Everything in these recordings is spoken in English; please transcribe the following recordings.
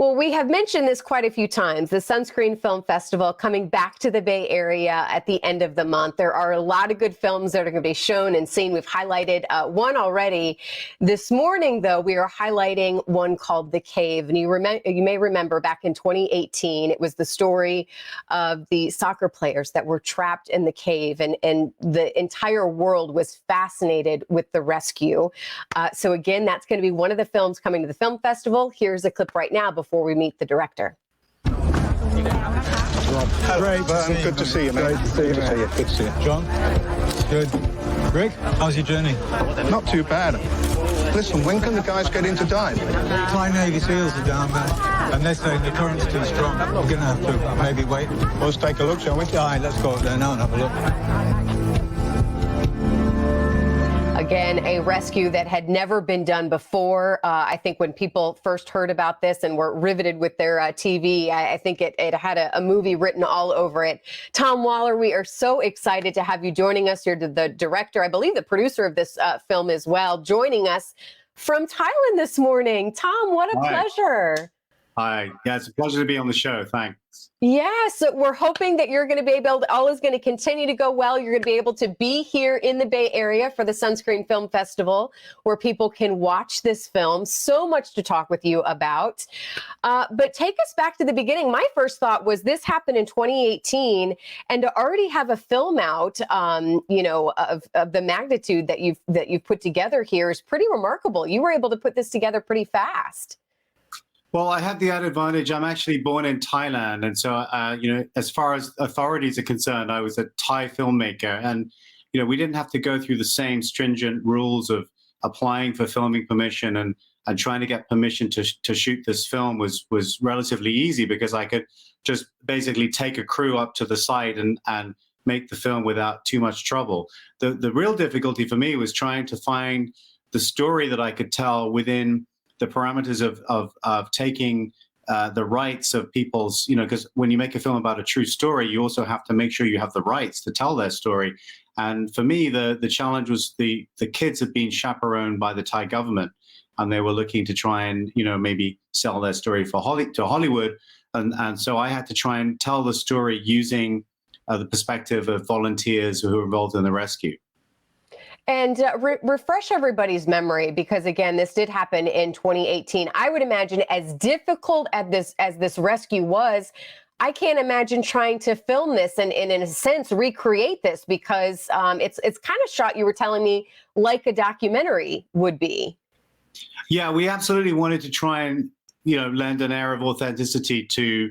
Well, we have mentioned this quite a few times, the Sunscreen Film Festival coming back to the Bay Area at the end of the month. There are a lot of good films that are going to be shown and seen. We've highlighted one already. This morning, though, we are highlighting one called The Cave. And you may remember back in 2018, it was the story of the soccer players that were trapped in the cave, and the entire world was fascinated with the rescue. So again, that's going to be one of the films coming to the film festival. Here's a clip right now before we meet the director. Great. Good to see you, mate. Good to see you. Good to see you. John? Good. Rick, how's your journey? Not too bad. Listen, when can the guys get into dive? Thai Navy SEALs are down there, and they're saying the current's too strong. We're going to have to maybe wait. Let's take a look, shall we? All right, let's go up there now and have a look. Again, a rescue that had never been done before. I think when people first heard about this and were riveted with their TV, I think it had a movie written all over it. Tom Waller, we are so excited to have you joining us. You're the director, I believe the producer of this film as well, joining us from Thailand this morning. Tom, what a pleasure. Hi. Yeah, it's a pleasure to be on the show. Thanks. Yes, we're hoping that you're going to be able to, all is going to continue to go well. You're going to be able to be here in the Bay Area for the Sunscreen Film Festival, where people can watch this film. So much to talk with you about. But take us back to the beginning. My first thought was this happened in 2018, and to already have a film out, you know, of the magnitude that you've put together here is pretty remarkable. You were able to put this together pretty fast. Well, I had the added advantage. I'm actually born in Thailand. And so, you know, as far as authorities are concerned, I was a Thai filmmaker. And, you know, we didn't have to go through the same stringent rules of applying for filming permission, and trying to get permission to shoot this film was relatively easy, because I could just basically take a crew up to the site and make the film without too much trouble. The real difficulty for me was trying to find the story that I could tell within the parameters of taking the rights of people's, you know, because when you make a film about a true story, you also have to make sure you have the rights to tell their story. And for me, the challenge was the kids had been chaperoned by the Thai government, and they were looking to try and, you know, maybe sell their story to Hollywood. And so I had to try and tell the story using the perspective of volunteers who were involved in the rescue. And refresh everybody's memory, because again, this did happen in 2018. I would imagine, as difficult as this rescue was, I can't imagine trying to film this and in a sense recreate this, because it's kind of shot, you were telling me, like a documentary would be. Yeah, we absolutely wanted to try and, you know, lend an air of authenticity to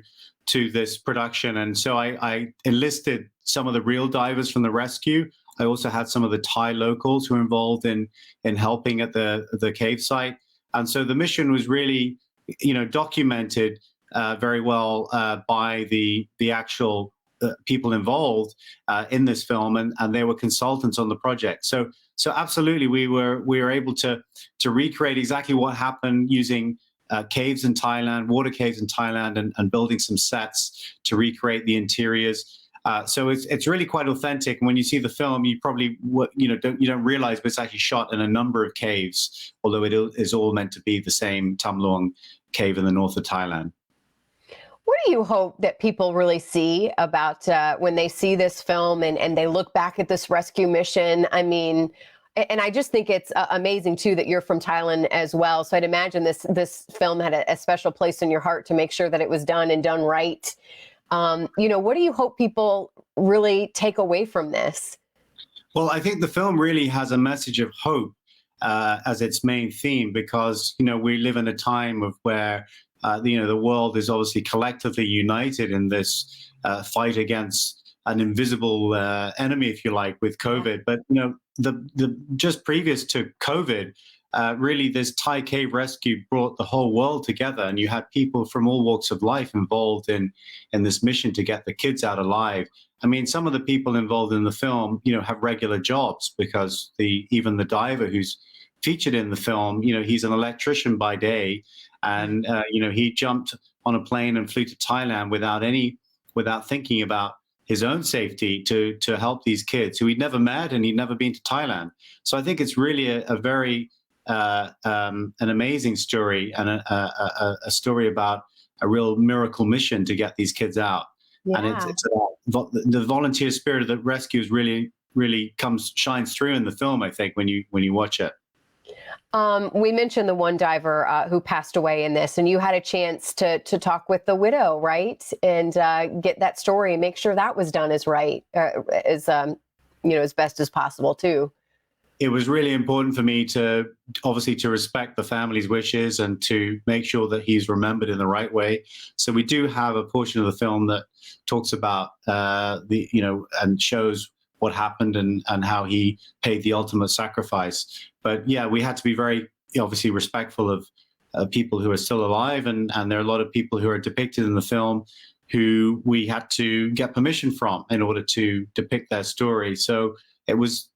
this production. And so I enlisted some of the real divers from the rescue. I also had some of the Thai locals who were involved in helping at the cave site. And so the mission was really, you know, documented very well by the actual people involved in this film, and they were consultants on the project. So absolutely, we were able to recreate exactly what happened using caves in Thailand, water caves in Thailand, and building some sets to recreate the interiors. So it's really quite authentic. And when you see the film, you probably don't realize, but it's actually shot in a number of caves, although it is all meant to be the same Tham Luang cave in the north of Thailand. What do you hope that people really see about when they see this film and they look back at this rescue mission? I mean, and I just think it's amazing, too, that you're from Thailand as well. So I'd imagine this film had a special place in your heart to make sure that it was done and done right. You know, what do you hope people really take away from this? Well, I think the film really has a message of hope as its main theme, because, you know, we live in a time of where, you know, the world is obviously collectively united in this fight against an invisible enemy, if you like, with COVID. But, you know, the just previous to COVID, really, this Thai cave rescue brought the whole world together, and you had people from all walks of life involved in this mission to get the kids out alive. I mean, some of the people involved in the film, you know, have regular jobs, because even the diver who's featured in the film, you know, he's an electrician by day, and you know, he jumped on a plane and flew to Thailand without thinking about his own safety to help these kids who he'd never met and he'd never been to Thailand. So I think it's really a very an amazing story and a story about a real miracle mission to get these kids out. And it's about the volunteer spirit of the rescues really shines through in the film, I think, when you watch it. We mentioned the one diver who passed away in this, and you had a chance to talk with the widow, right? And get that story and make sure that was done as as best as possible too. It was really important for me to respect the family's wishes and to make sure that he's remembered in the right way. So we do have a portion of the film that talks about and shows what happened and how he paid the ultimate sacrifice. But yeah, we had to be very obviously respectful of people who are still alive, and there are a lot of people who are depicted in the film who we had to get permission from in order to depict their story. So that was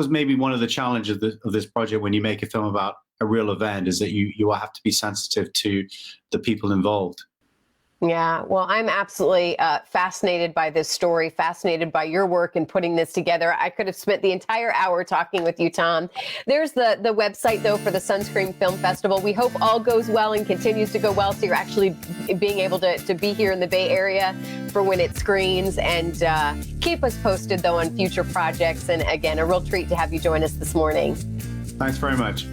maybe one of the challenges of this project when you make a film about a real event, is that you have to be sensitive to the people involved. Yeah, well, I'm absolutely fascinated by this story, fascinated by your work in putting this together. I could have spent the entire hour talking with you, Tom. There's the website, though, for the Sunscreen Film Festival. We hope all goes well and continues to go well, so you're actually being able to be here in the Bay Area for when it screens. And keep us posted, though, on future projects. And again, a real treat to have you join us this morning. Thanks very much.